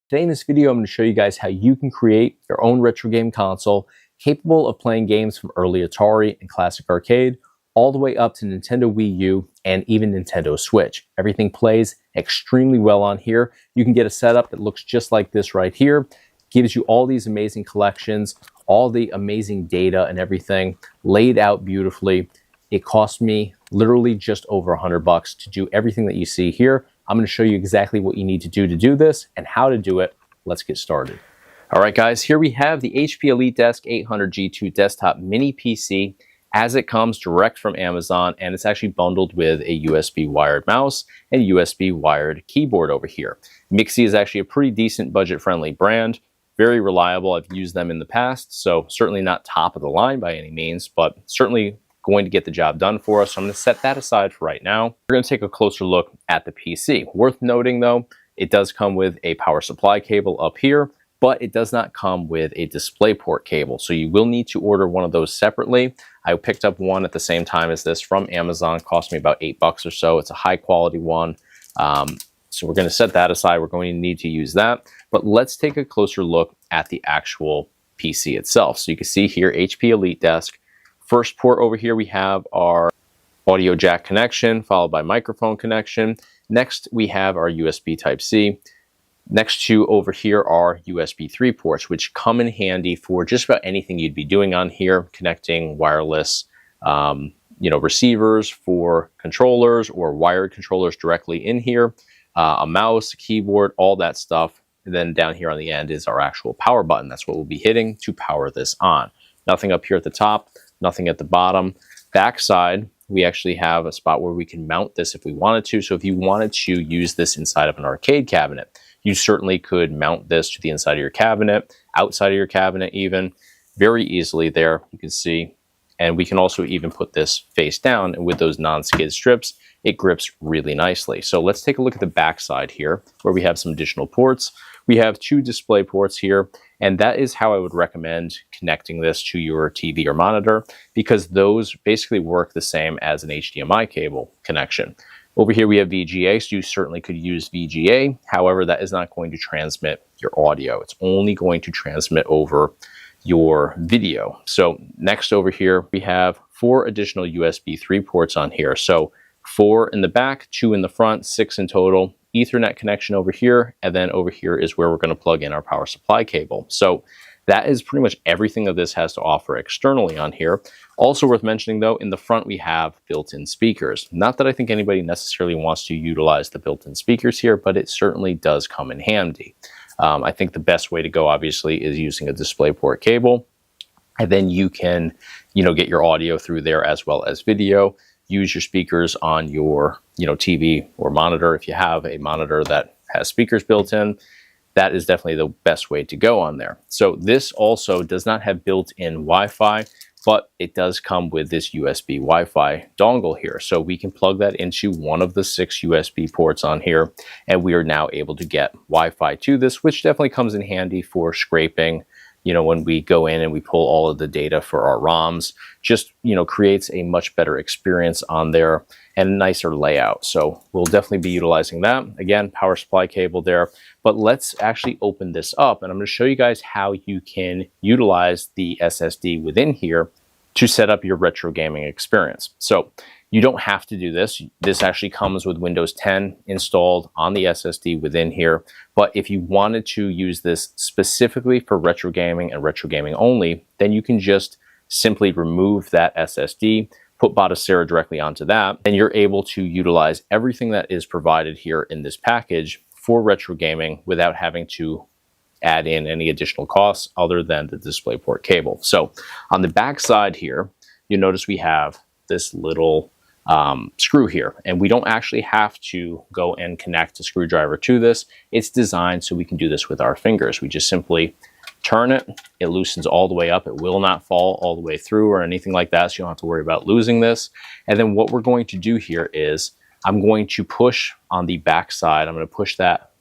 Today in this video, I'm going to show you guys how you can create your own retro game console capable of playing games from early Atari and classic arcade, all the way up to Nintendo Wii U and even Nintendo Switch. Everything plays extremely well on here. You can get a setup that looks just like this right here. Gives you all these amazing collections, all the amazing data and everything laid out beautifully. It cost me literally just over $100 to do everything that you see here. I'm going to show you exactly what you need to do this and how to do it. Let's get started. All right, guys, here we have the HP EliteDesk 800G2 desktop mini PC as it comes direct from Amazon, and it's actually bundled with a USB wired mouse and USB wired keyboard over here. Mixi is actually a pretty decent budget-friendly brand, very reliable. I've used them in the past, so certainly not top of the line by any means, but certainly going to get the job done for us. So I'm going to set that aside for right now. We're going to take a closer look at the PC. Worth noting though, it does come with a power supply cable up here, but it does not come with a DisplayPort cable. So you will need to order one of those separately. I picked up one at the same time as this from Amazon. It cost me about $8 or so. It's a high quality one. So we're going to set that aside. We're going to need to use that. But let's take a closer look at the actual PC itself. So you can see here, HP EliteDesk. First port over here, we have our audio jack connection, followed by microphone connection. Next, we have our USB Type-C. Next to over here are USB 3 ports, which come in handy for just about anything you'd be doing on here, connecting wireless receivers for controllers or wired controllers directly in here, a mouse, a keyboard, all that stuff. And then down here on the end is our actual power button. That's what we'll be hitting to power this on. Nothing up here at the top. Nothing at the bottom. Backside, we actually have a spot where we can mount this if we wanted to. So if you wanted to use this inside of an arcade cabinet, you certainly could mount this to the inside of your cabinet, outside of your cabinet even, very easily there, you can see. And we can also even put this face down, and with those non-skid strips, it grips really nicely. So let's take a look at the backside here, where we have some additional ports. We have 2 display ports here, and that is how I would recommend connecting this to your TV or monitor, because those basically work the same as an HDMI cable connection. Over here we have VGA, so you certainly could use VGA. However, that is not going to transmit your audio. It's only going to transmit over your video. So next over here, we have 4 additional USB 3 ports on here. So 4 in the back, 2 in the front, 6 in total. Ethernet connection over here, and then over here is where we're going to plug in our power supply cable. So that is pretty much everything that this has to offer externally on here. Also worth mentioning though, in the front we have built-in speakers. Not that I think anybody necessarily wants to utilize the built-in speakers here, but it certainly does come in handy. I think the best way to go obviously is using a DisplayPort cable, and then you can get your audio through there as well as video. Use your speakers on your TV or monitor. If you have a monitor that has speakers built in, that is definitely the best way to go on there. So this also does not have built-in Wi-Fi, but it does come with this USB Wi-Fi dongle here. So we can plug that into one of the 6 USB ports on here, and we are now able to get Wi-Fi to this, which definitely comes in handy for scraping. When we go in and we pull all of the data for our ROMs, just, creates a much better experience on there and a nicer layout. So we'll definitely be utilizing that. Again, power supply cable there. But let's actually open this up, and I'm going to show you guys how you can utilize the SSD within here to set up your retro gaming experience. So you don't have to do this. This actually comes with Windows 10 installed on the SSD within here. But if you wanted to use this specifically for retro gaming and retro gaming only, then you can just simply remove that SSD, put Batocera directly onto that, and you're able to utilize everything that is provided here in this package for retro gaming without having to add in any additional costs other than the DisplayPort cable. So on the back side here, you notice we have this little screw here, and we don't actually have to go and connect a screwdriver to this. It's designed so we can do this with our fingers. We just simply turn it, it loosens all the way up. It will not fall all the way through or anything like that, so you don't have to worry about losing this. And then what we're going to do here is I'm going to push on the back side. I'm going to push that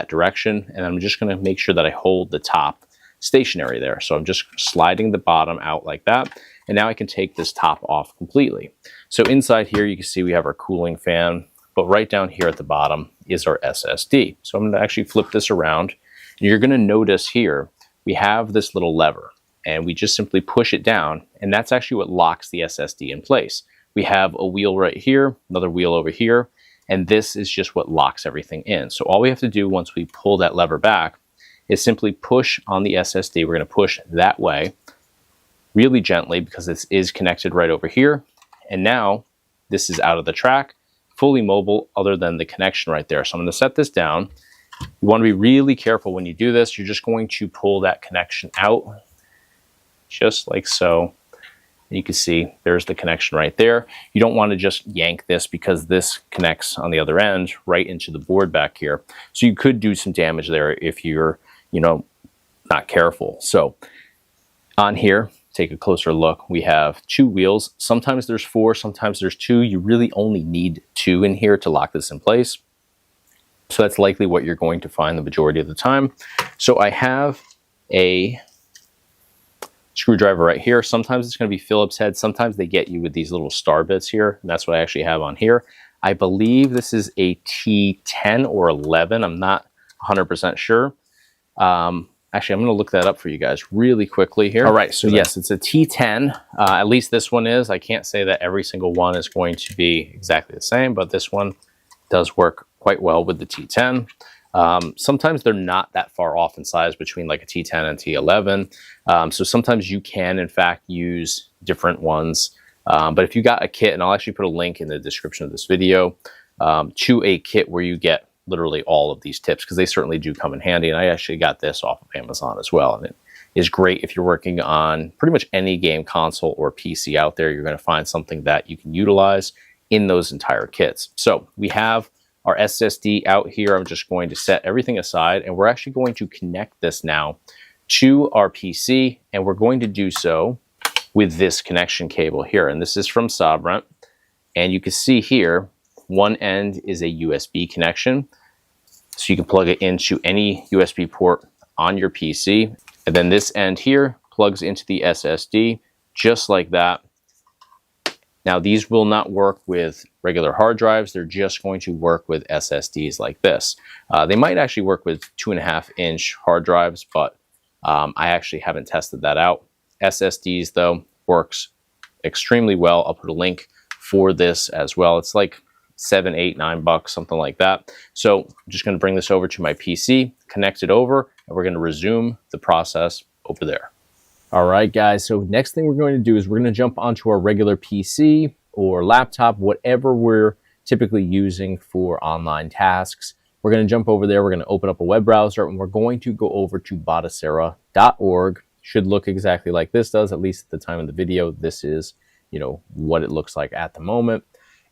direction, and I'm just going to make sure that I hold the top stationary there. So I'm just sliding the bottom out like that, and now I can take this top off completely. So inside here you can see we have our cooling fan, but right down here at the bottom is our SSD. So I'm going to actually flip this around, You're going to notice here, we have this little lever and we just simply push it down, and that's actually what locks the SSD in place. We have a wheel right here, another wheel over here, and this is just what locks everything in. So all we have to do once we pull that lever back is simply push on the SSD. We're going to push that way really gently because this is connected right over here. And now this is out of the track, fully mobile other than the connection right there. So I'm going to set this down. You want to be really careful when you do this. You're just going to pull that connection out just like so. You can see there's the connection right there. You don't want to just yank this because this connects on the other end right into the board back here. So you could do some damage there if you're, not careful. So on here, take a closer look. We have 2 wheels. Sometimes there's 4, sometimes there's 2. You really only need 2 in here to lock this in place. So that's likely what you're going to find the majority of the time. So I have a screwdriver right here. Sometimes it's going to be Phillips head. Sometimes they get you with these little star bits here, and that's what I actually have on here. I believe this is a T10 or 11. I'm not 100% sure. Actually, I'm going to look that up for you guys really quickly here. All right, so yes, it's a T10. At least this one is. I can't say that every single one is going to be exactly the same, but this one does work quite well with the T10. Sometimes they're not that far off in size between like a T10 and T11. So sometimes you can, in fact, use different ones. But if you got a kit, and I'll actually put a link in the description of this video to a kit where you get literally all of these tips, because they certainly do come in handy. And I actually got this off of Amazon as well. And it is great if you're working on pretty much any game console or PC out there. You're going to find something that you can utilize in those entire kits. So we have our SSD out here. I'm just going to set everything aside, and we're actually going to connect this now to our PC, and we're going to do so with this connection cable here. And this is from SABRENT, and you can see here, one end is a USB connection, so you can plug it into any USB port on your PC, and then this end here plugs into the SSD just like that. Now, these will not work with regular hard drives. They're just going to work with SSDs like this. They might actually work with 2.5-inch hard drives, but I actually haven't tested that out. SSDs, though, works extremely well. I'll put a link for this as well. It's like $7, $8, $9, something like that. So I'm just going to bring this over to my PC, connect it over, and we're going to resume the process over there. All right, guys, so next thing we're going to do is we're going to jump onto our regular PC or laptop, whatever we're typically using for online tasks. We're going to jump over there. We're going to open up a web browser, and we're going to go over to Batocera.org. Should look exactly like this does, at least at the time of the video. This is, what it looks like at the moment.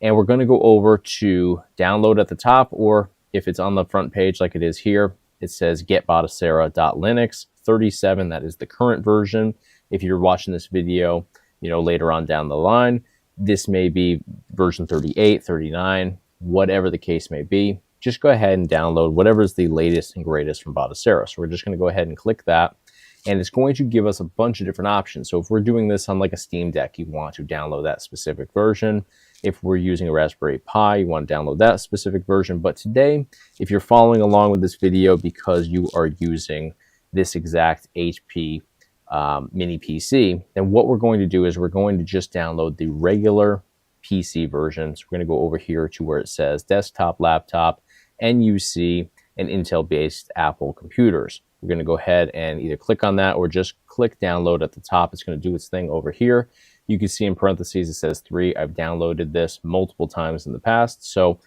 And we're going to go over to download at the top, or if it's on the front page like it is here, it says get Batocera.linux 37. That is the current version. If you're watching this video, later on down the line, this may be version 38, 39, whatever the case may be. Just go ahead and download whatever is the latest and greatest from Batocera. So we're just going to go ahead and click that, and it's going to give us a bunch of different options. So if we're doing this on like a Steam Deck, you want to download that specific version. If we're using a Raspberry Pi, you want to download that specific version. But today, if you're following along with this video because you are using this exact HP mini PC, then what we're going to do is we're going to just download the regular PC version. So we're going to go over here to where it says desktop, laptop, NUC, and Intel-based Apple computers. We're going to go ahead and either click on that or just click download at the top. It's going to do its thing over here. You can see in parentheses it says 3. I've downloaded this multiple times in the past, so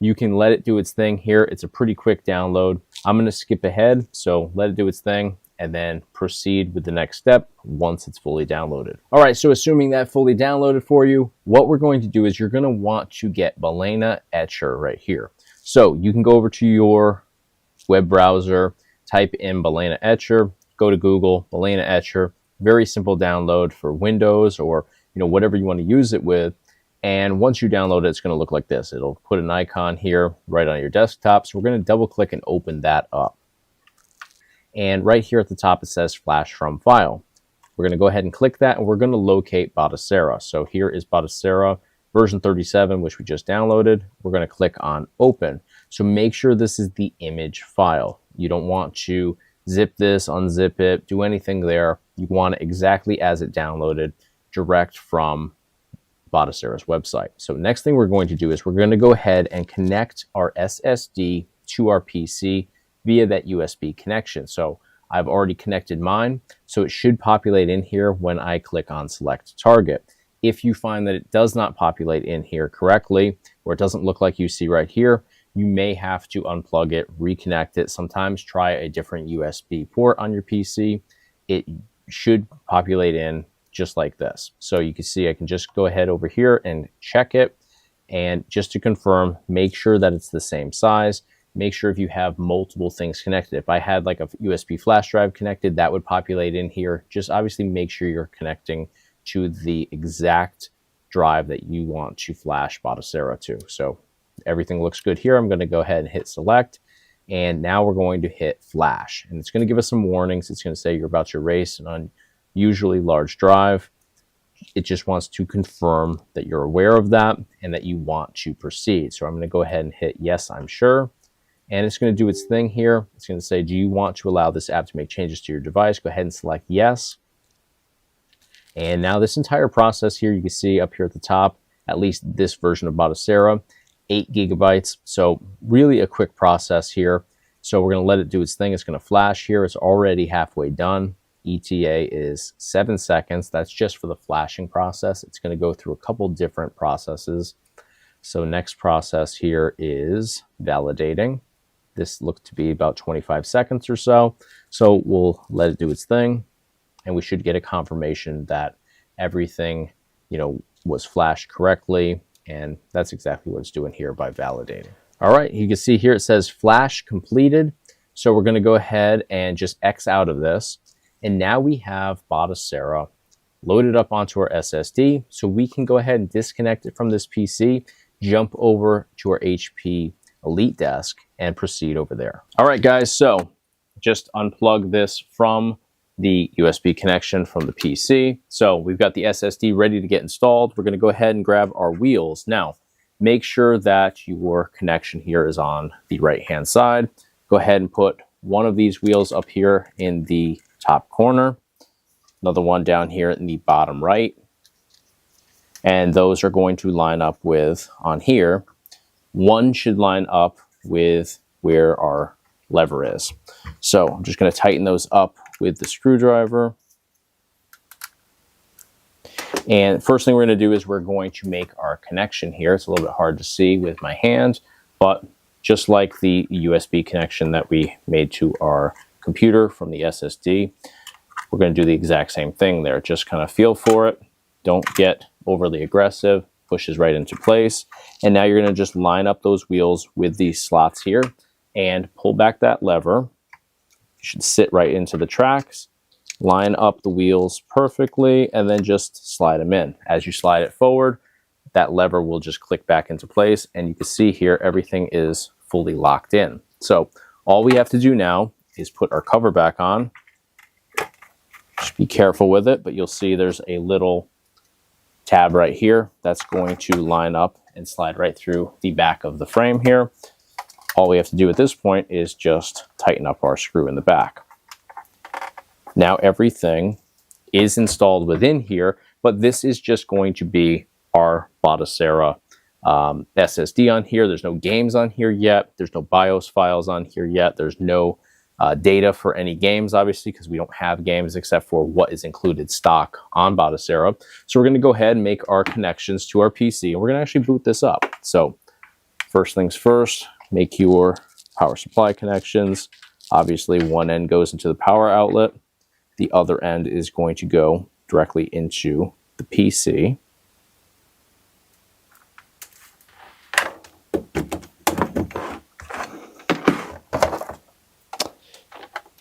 you can let it do its thing here. It's a pretty quick download. I'm going to skip ahead, so let it do its thing and then proceed with the next step once it's fully downloaded. All right, so assuming that fully downloaded for you, what we're going to do is you're going to want to get Balena Etcher right here. So you can go over to your web browser, type in Balena Etcher, go to Google, Balena Etcher. Very simple download for Windows or whatever you want to use it with. And once you download it, it's going to look like this. It'll put an icon here right on your desktop. So we're going to double click and open that up. And right here at the top, it says flash from file. We're going to go ahead and click that, and we're going to locate Batocera. So here is Batocera version 37, which we just downloaded. We're going to click on open. So make sure this is the image file. You don't want to zip this, unzip it, do anything there. You want it exactly as it downloaded, direct from Batocera's website. So next thing we're going to do is we're going to go ahead and connect our SSD to our PC via that USB connection. So I've already connected mine, so it should populate in here when I click on select target. If you find that it does not populate in here correctly, or it doesn't look like you see right here, you may have to unplug it, reconnect it. Sometimes try a different USB port on your PC. It should populate in just like this. So you can see I can just go ahead over here and check it. And just to confirm, make sure that it's the same size. Make sure if you have multiple things connected. If I had like a USB flash drive connected, that would populate in here. Just obviously make sure you're connecting to the exact drive that you want to flash Batocera to. So everything looks good here. I'm going to go ahead and hit select. And now we're going to hit flash. And it's going to give us some warnings. It's going to say you're about to erase an unusually large drive. It just wants to confirm that you're aware of that and that you want to proceed. So I'm going to go ahead and hit yes, I'm sure. And it's going to do its thing here. It's going to say, do you want to allow this app to make changes to your device? Go ahead and select yes. And now this entire process here, you can see up here at the top, at least this version of Batocera, 8 gigabytes. So really a quick process here. So we're going to let it do its thing. It's going to flash here. It's already halfway done. ETA is 7 seconds. That's just for the flashing process. It's going to go through a couple different processes. So next process here is validating. This looked to be about 25 seconds or so. So we'll let it do its thing. And we should get a confirmation that everything, was flashed correctly. And that's exactly what it's doing here by validating. All right, you can see here it says flash completed. So we're going to go ahead and just X out of this. And now we have Batocera loaded up onto our SSD. So we can go ahead and disconnect it from this PC, jump over to our HP Elite desk and proceed over there. All right, guys, so just unplug this from the USB connection from the PC. So we've got the SSD ready to get installed. We're going to go ahead and grab our wheels. Now, make sure that your connection here is on the right-hand side. Go ahead and put one of these wheels up here in the top corner, another one down here in the bottom right, and those are going to line up with, on here, one should line up with where our lever is. So I'm just going to tighten those up with the screwdriver. And first thing we're going to do is we're going to make our connection here. It's a little bit hard to see with my hand, but just like the USB connection that we made to our computer from the SSD, we're going to do the exact same thing there. Just kind of feel for it. Don't get overly aggressive. Pushes right into place. And now you're going to just line up those wheels with these slots here and pull back that lever. You should sit right into the tracks. Line up the wheels perfectly and then just slide them in. As you slide it forward, that lever will just click back into place, and you can see here everything is fully locked in. So all we have to do now is put our cover back on. Just be careful with it, but you'll see there's a little tab right here that's going to line up and slide right through the back of the frame here. All we have to do at this point is just tighten up our screw in the back. Now everything is installed within here, but this is just going to be our Batocera SSD on here. There's no games on here yet. There's no BIOS files on here yet. There's no data for any games, obviously, because we don't have games except for what is included stock on Batocera. So we're going to go ahead and make our connections to our PC, and we're going to actually boot this up. So first things first, make your power supply connections. Obviously, one end goes into the power outlet. The other end is going to go directly into the PC.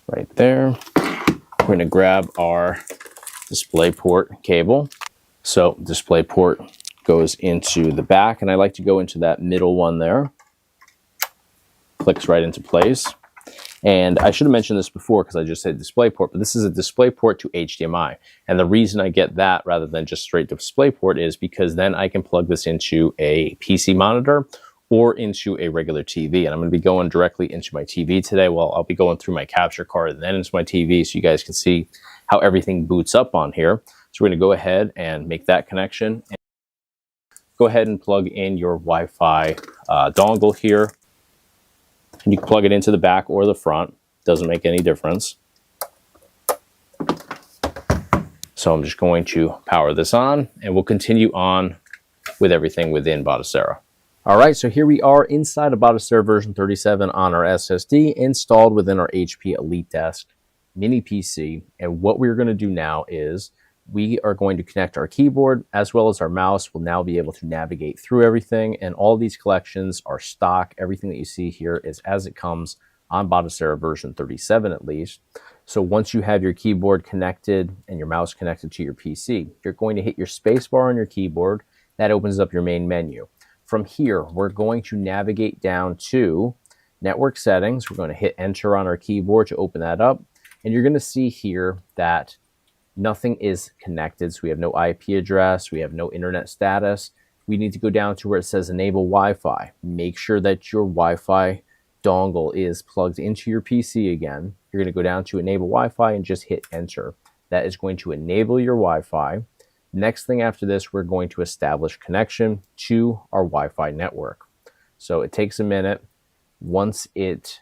Right there. We're going to grab our DisplayPort cable. So DisplayPort goes into the back, and I like to go into that middle one there. Clicks right into place. And I should have mentioned this before because I just said DisplayPort, but this is a DisplayPort to HDMI. And the reason I get that rather than just straight DisplayPort is because then I can plug this into a PC monitor or into a regular TV. And I'm going to be going directly into my TV today. Well, I'll be going through my capture card and then into my TV so you guys can see how everything boots up on here. So we're going to go ahead and make that connection. And go ahead and plug in your Wi-Fi dongle here. And you can plug it into the back or the front. Doesn't make any difference. So I'm just going to power this on and we'll continue on with everything within Batocera. All right, so here we are inside of Batocera version 37 on our SSD installed within our HP EliteDesk mini PC. And what we're going to do now is we are going to connect our keyboard as well as our mouse. We'll now be able to navigate through everything, and all these collections are stock. Everything that you see here is as it comes on Batocera version 37 at least. So once you have your keyboard connected and your mouse connected to your PC, you're going to hit your space bar on your keyboard. That opens up your main menu. From here, we're going to navigate down to network settings. We're going to hit enter on our keyboard to open that up. And you're going to see here that nothing is connected. So we have no IP address. We have no internet status. We need to go down to where it says enable Wi-Fi. Make sure that your Wi-Fi dongle is plugged into your PC again. You're going to go down to enable Wi-Fi and just hit enter. That is going to enable your Wi-Fi. Next thing after this, we're going to establish connection to our Wi-Fi network. So it takes a minute. Once it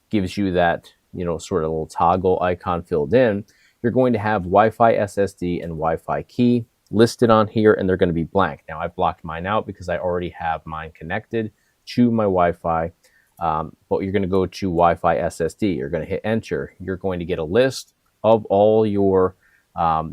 gives you that, sort of little toggle icon filled in, you're going to have Wi-Fi SSD and Wi-Fi key listed on here, and they're going to be blank. Now I've blocked mine out because I already have mine connected to my Wi-Fi. But you're going to go to Wi-Fi SSD. You're going to hit enter. You're going to get a list of all your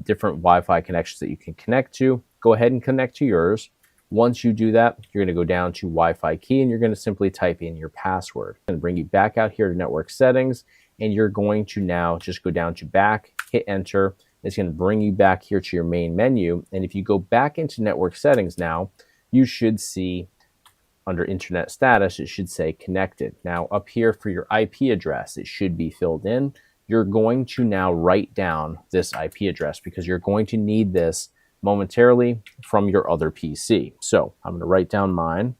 different Wi-Fi connections that you can connect to. Go ahead and connect to yours. Once you do that, you're going to go down to Wi-Fi key and you're going to simply type in your password. It's going to bring you back out here to network settings, and you're going to now just go down to back, hit enter. It's going to bring you back here to your main menu. And if you go back into network settings now, you should see under internet status, it should say connected. Now up here for your IP address, it should be filled in. You're going to now write down this IP address because you're going to need this momentarily from your other PC. So I'm going to write down mine.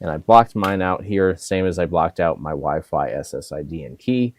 And I blocked mine out here, same as I blocked out my Wi-Fi SSID and key,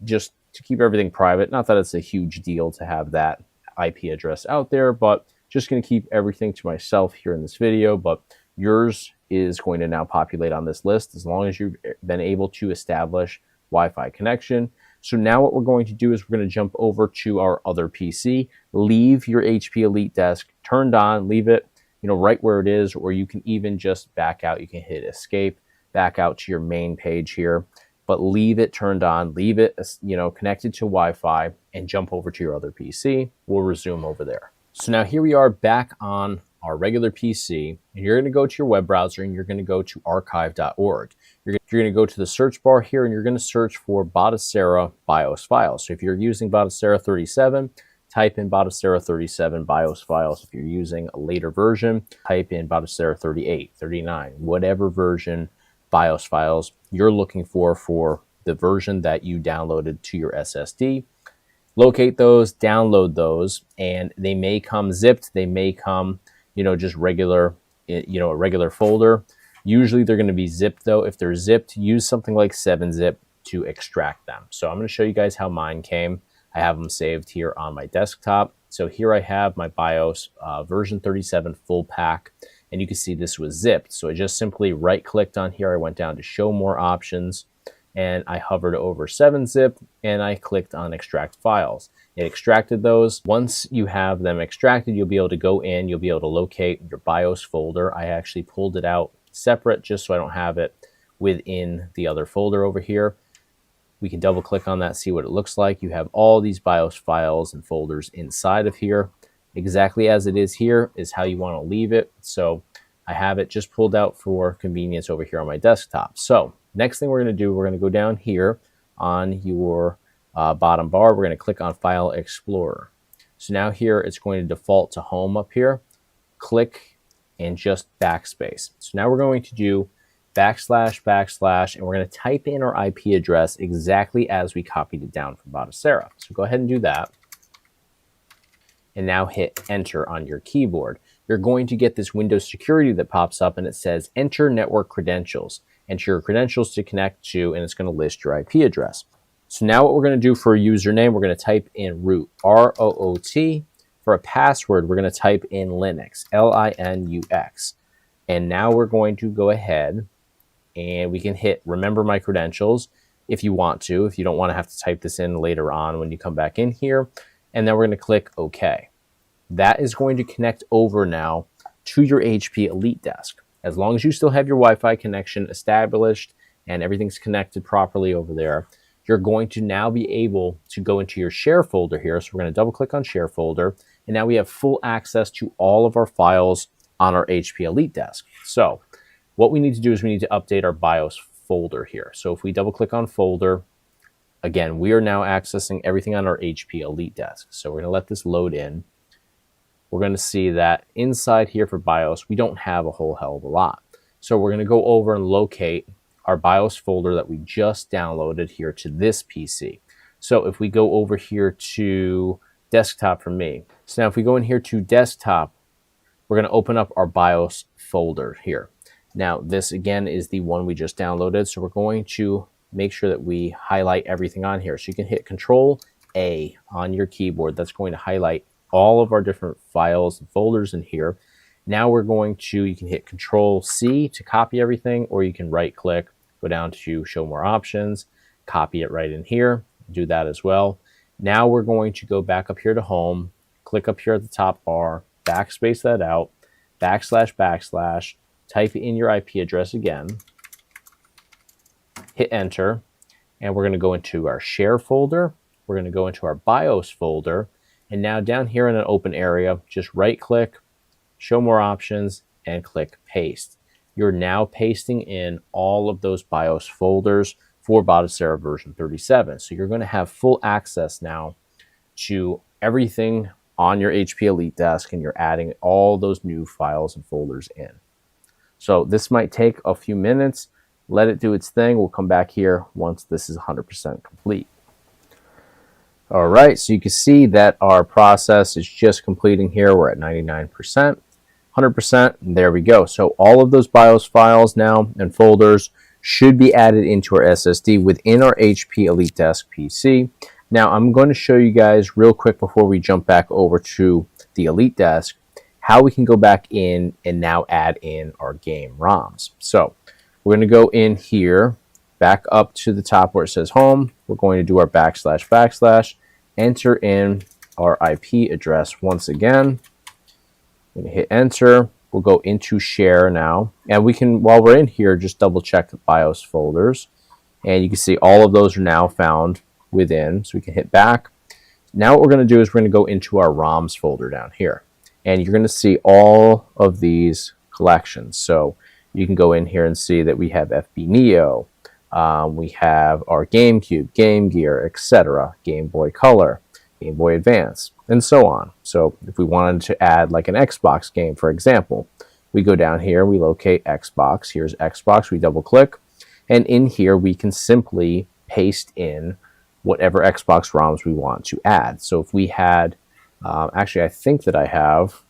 just to keep everything private. Not that it's a huge deal to have that IP address out there, but just going to keep everything to myself here in this video. But yours is going to now populate on this list as long as you've been able to establish Wi-Fi connection. So now what we're going to do is we're going to jump over to our other PC, leave your HP EliteDesk turned on, leave it right where it is, or you can even just back out. You can hit escape, back out to your main page here, but leave it turned on, leave it connected to Wi-Fi, and jump over to your other PC. We'll resume over there. So now here we are back on our regular PC, and you're going to go to your web browser and you're going to go to archive.org. You're going to go to the search bar here and you're going to search for Batocera BIOS files. So if you're using Batocera 37, type in Batocera 37 BIOS files. If you're using a later version, type in Batocera 38, 39, whatever version BIOS files you're looking for the version that you downloaded to your SSD. Locate those, download those, and they may come zipped. They may come, just regular, a regular folder. Usually they're going to be zipped though. If they're zipped, use something like 7-zip to extract them. So I'm going to show you guys how mine came. I have them saved here on my desktop. So here I have my BIOS version 37 full pack, and you can see this was zipped. So I just simply right clicked on here. I went down to show more options, and I hovered over 7-zip and I clicked on extract files. It extracted those. Once you have them extracted, you'll be able to go in, you'll be able to locate your BIOS folder. I actually pulled it out separate just so I don't have it within the other folder over here. We can double click on that, see what it looks like. You have all these BIOS files and folders inside of here. Exactly as it is here is how you want to leave it. So I have it just pulled out for convenience over here on my desktop. So next thing we're going to do, we're going to go down here on your bottom bar. We're going to click on File Explorer. So now here it's going to default to home up here. Click and just backspace. So now we're going to do //, and we're going to type in our IP address exactly as we copied it down from Batocera. So go ahead and do that. And now hit enter on your keyboard. you're going to get this Windows security that pops up and it says enter network credentials. Enter your credentials to connect to, and it's going to list your IP address. So now what we're going to do for a username, we're going to type in root, R-O-O-T. For a password, we're going to type in Linux, L-I-N-U-X. And now we're going to go ahead and we can hit remember my credentials if you want to, if you don't want to have to type this in later on when you come back in here. And then we're going to click OK. That is going to connect over now to your HP Elite Desk. As long as you still have your Wi-Fi connection established and everything's connected properly over there, you're going to now be able to go into your share folder here. So we're going to double click on share folder. And now we have full access to all of our files on our HP Elite Desk. So what we need to do is we need to update our BIOS folder here. So if we double click on folder, again, we are now accessing everything on our HP Elite Desk. So we're going to let this load in. We're going to see that inside here for BIOS, we don't have a whole hell of a lot. So we're going to go over and locate our BIOS folder that we just downloaded here to this PC. So if we go over here to desktop for me. So now if we go in here to desktop, we're going to open up our BIOS folder here. Now this again is the one we just downloaded. So we're going to make sure that we highlight everything on here. So you can hit Control A on your keyboard. That's going to highlight all of our different files and folders in here. Now we're going to, you can hit Control C to copy everything, or you can right click, go down to show more options, copy it right in here, do that as well. Now we're going to go back up here to home, click up here at the top bar, backspace that out, //, type in your IP address again, hit enter, and we're going to go into our share folder, we're going to go into our BIOS folder, and now down here in an open area, just right click, show more options, and click paste. You're now pasting in all of those BIOS folders for Batocera version 37. So you're going to have full access now to everything on your HP Elite Desk, and you're adding all those new files and folders in. So this might take a few minutes. Let it do its thing. We'll come back here once this is 100% complete. All right, so you can see that our process is just completing here. We're at 99%, 100%, and there we go. So all of those BIOS files now and folders should be added into our SSD within our HP Elite Desk PC. Now I'm going to show you guys real quick before we jump back over to the Elite Desk how we can go back in and now add in our game ROMs. So we're going to go in here, back up to the top where it says home. We're going to do our //, enter in our IP address once again. We're going to hit enter. We'll go into share now. And we can, while we're in here, just double check the BIOS folders. And you can see all of those are now found within. So we can hit back. Now what we're going to do is we're going to go into our ROMs folder down here. And you're going to see all of these collections. So you can go in here and see that we have FB Neo. We have our GameCube, Game Gear, etc., Game Boy Color, Game Boy Advance, and so on. So if we wanted to add like an Xbox game, for example, we go down here, we locate Xbox. Here's Xbox, we double click, and in here we can simply paste in whatever Xbox ROMs we want to add. So if we had, actually I think that I have,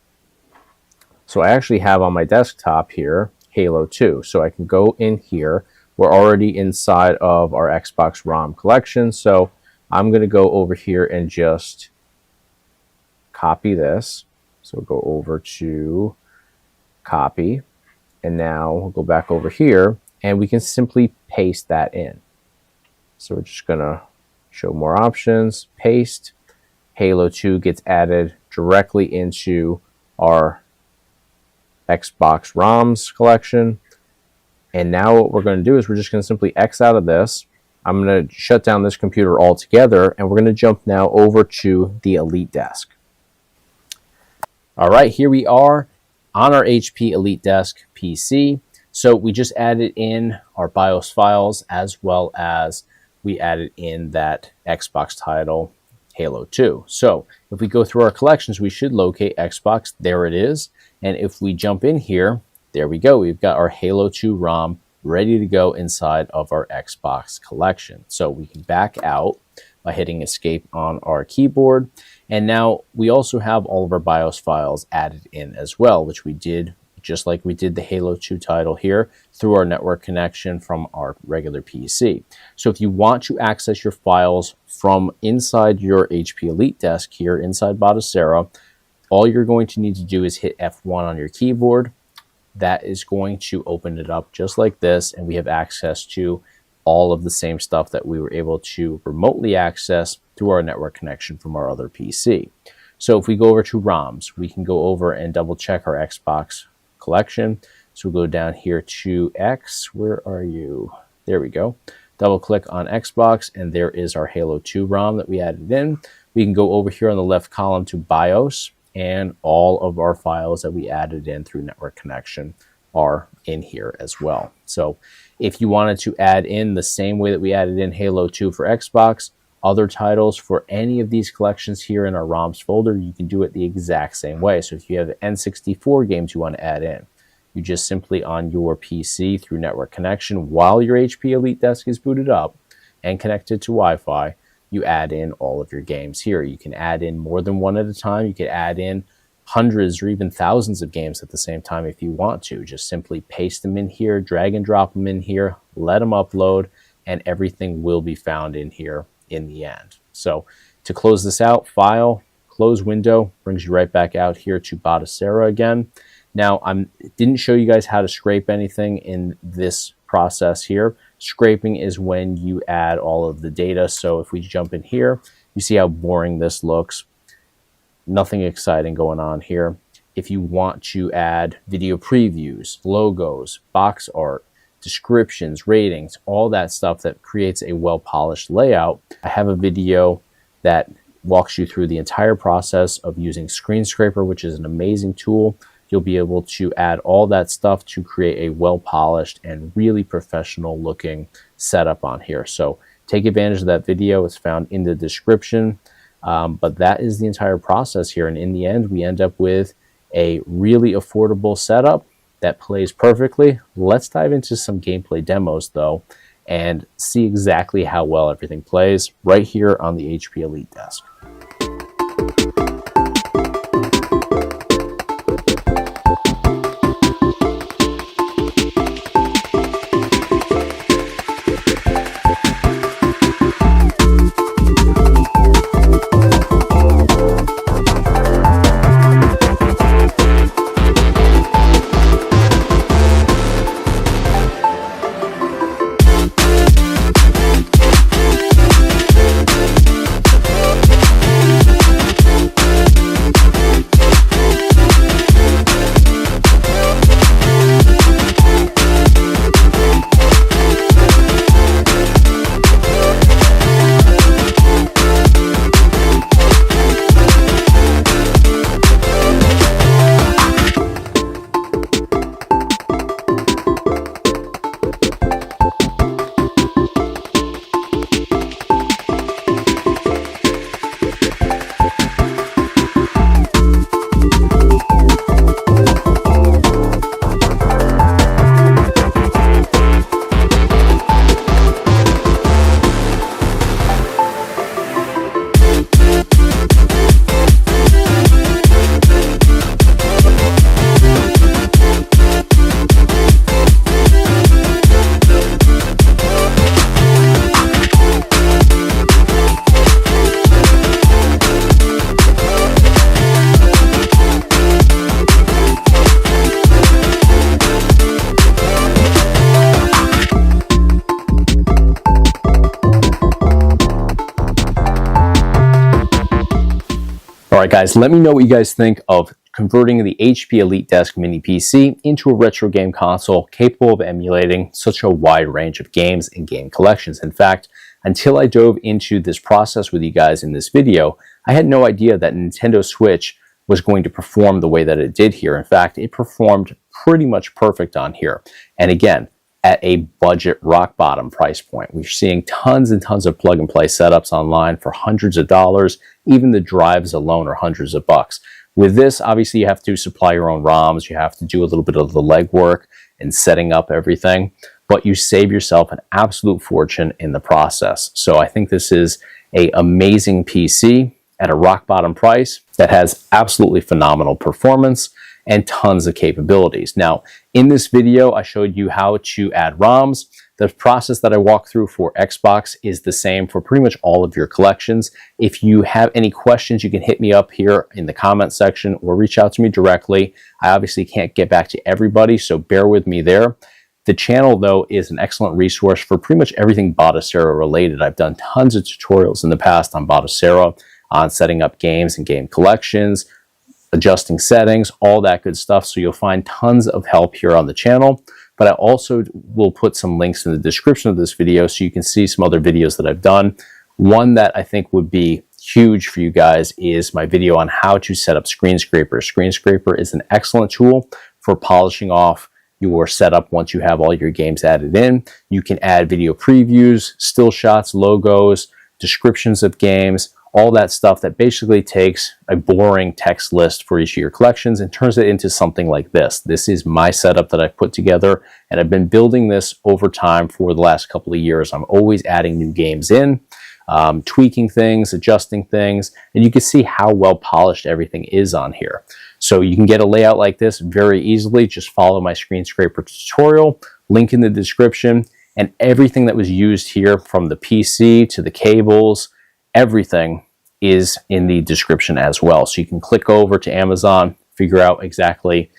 so I actually have on my desktop here, Halo 2. So I can go in here. We're already inside of our Xbox ROM collection. So I'm going to go over here and just copy this. So go over to copy. And now we'll go back over here and we can simply paste that in. So we're just going to show more options, paste. Halo 2 gets added directly into our Xbox ROMs collection. And now what we're going to do is we're just going to simply X out of this. I'm going to shut down this computer altogether, and we're going to jump now over to the Elite Desk. All right, here we are on our HP Elite Desk PC. So we just added in our BIOS files, as well as we added in that Xbox title, Halo 2. So if we go through our collections, we should locate Xbox. There it is. And if we jump in here, there we go. We've got our Halo 2 ROM ready to go inside of our Xbox collection. So we can back out by hitting escape on our keyboard. And now we also have all of our BIOS files added in as well, which we did just like we did the Halo 2 title here through our network connection from our regular PC. So if you want to access your files from inside your HP Elite desk here inside Batocera, all you're going to need to do is hit F1 on your keyboard. That is going to open it up just like this, and we have access to all of the same stuff that we were able to remotely access through our network connection from our other PC. So if we go over to ROMs, we can go over and double check our Xbox collection. So we'll go down here to X. Where are you? There we go. Double click on Xbox, and there is our Halo 2 ROM that we added in. We can go over here on the left column to BIOS, and all of our files that we added in through network connection are in here as well. So if you wanted to add in the same way that we added in Halo 2 for Xbox, other titles for any of these collections here in our ROMs folder, you can do it the exact same way. So if you have N64 games you want to add in, you just simply on your PC through network connection while your HP Elite desk is booted up and connected to Wi-Fi, you add in all of your games here. You can add in more than one at a time. You could add in hundreds or even thousands of games at the same time if you want to. Just simply paste them in here, drag and drop them in here, let them upload, and everything will be found in here in the end. So to close this out, File, Close Window, brings you right back out here to Batocera again. Now, I didn't show you guys how to scrape anything in this process here. Scraping is when you add all of the data. So if we jump in here, you see how boring this looks. Nothing exciting going on here. If you want to add video previews, logos, box art, descriptions, ratings, all that stuff that creates a well-polished layout, I have a video that walks you through the entire process of using Screen Scraper, which is an amazing tool. You'll be able to add all that stuff to create a well-polished and really professional looking setup on here. So take advantage of that video. It's found in the description. But that is the entire process here. And in the end, we end up with a really affordable setup that plays perfectly. Let's dive into some gameplay demos though, and see exactly how well everything plays right here on the HP Elite desk. All right, guys, let me know what you guys think of converting the HP Elite Desk Mini PC into a retro game console capable of emulating such a wide range of games and game collections. In fact, until I dove into this process with you guys in this video, I had no idea that Nintendo Switch was going to perform the way that it did here. In fact, it performed pretty much perfect on here. And again, at a budget rock bottom price point. We're seeing tons and tons of plug and play setups online for hundreds of dollars. Even the drives alone are hundreds of bucks. With this, obviously you have to supply your own ROMs. You have to do a little bit of the legwork and setting up everything. but you save yourself an absolute fortune in the process. So I think this is an amazing PC at a rock bottom price that has absolutely phenomenal performance and tons of capabilities. Now, in this video, I showed you how to add ROMs. The process that I walk through for Xbox is the same for pretty much all of your collections. If you have any questions, you can hit me up here in the comment section or reach out to me directly. I obviously can't get back to everybody, so bear with me there. The channel, though, is an excellent resource for pretty much everything Batocera related. I've done tons of tutorials in the past on Batocera, on setting up games and game collections, adjusting settings, all that good stuff. So you'll find tons of help here on the channel. But I also will put some links in the description of this video so you can see some other videos that I've done. One that I think would be huge for you guys is my video on how to set up Screen Scraper. Screen Scraper is an excellent tool for polishing off your setup once you have all your games added in. You can add video previews, still shots, logos, descriptions of games, all that stuff that basically takes a boring text list for each of your collections and turns it into something like this. This is my setup that I've put together, and I've been building this over time for the last couple of years. I'm always adding new games in, tweaking things, adjusting things, and you can see how well polished everything is on here. So you can get a layout like this very easily. Just follow my Screen Scraper tutorial, link in the description, and everything that was used here, from the PC to the cables, everything is in the description as well. So you can click over to Amazon, figure out exactly,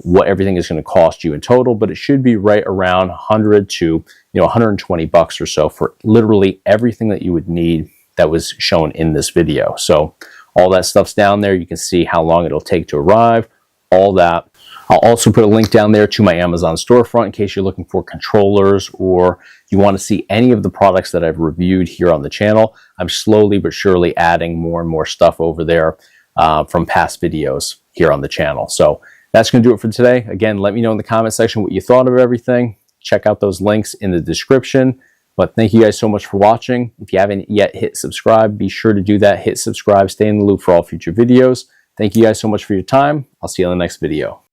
what everything is going to cost you in total, but it should be right around 100 to, 120 bucks or so for literally everything that you would need that was shown in this video. So all that stuff's down there. You can see how long it'll take to arrive, all that. I'll also put a link down there to my Amazon storefront in case you're looking for controllers or you want to see any of the products that I've reviewed here on the channel. I'm slowly but surely adding more and more stuff over there from past videos here on the channel. So that's going to do it for today. Again, let me know in the comment section what you thought of everything. Check out those links in the description. But thank you guys so much for watching. If you haven't yet hit subscribe, be sure to do that. Hit subscribe, stay in the loop for all future videos. Thank you guys so much for your time. I'll see you on the next video.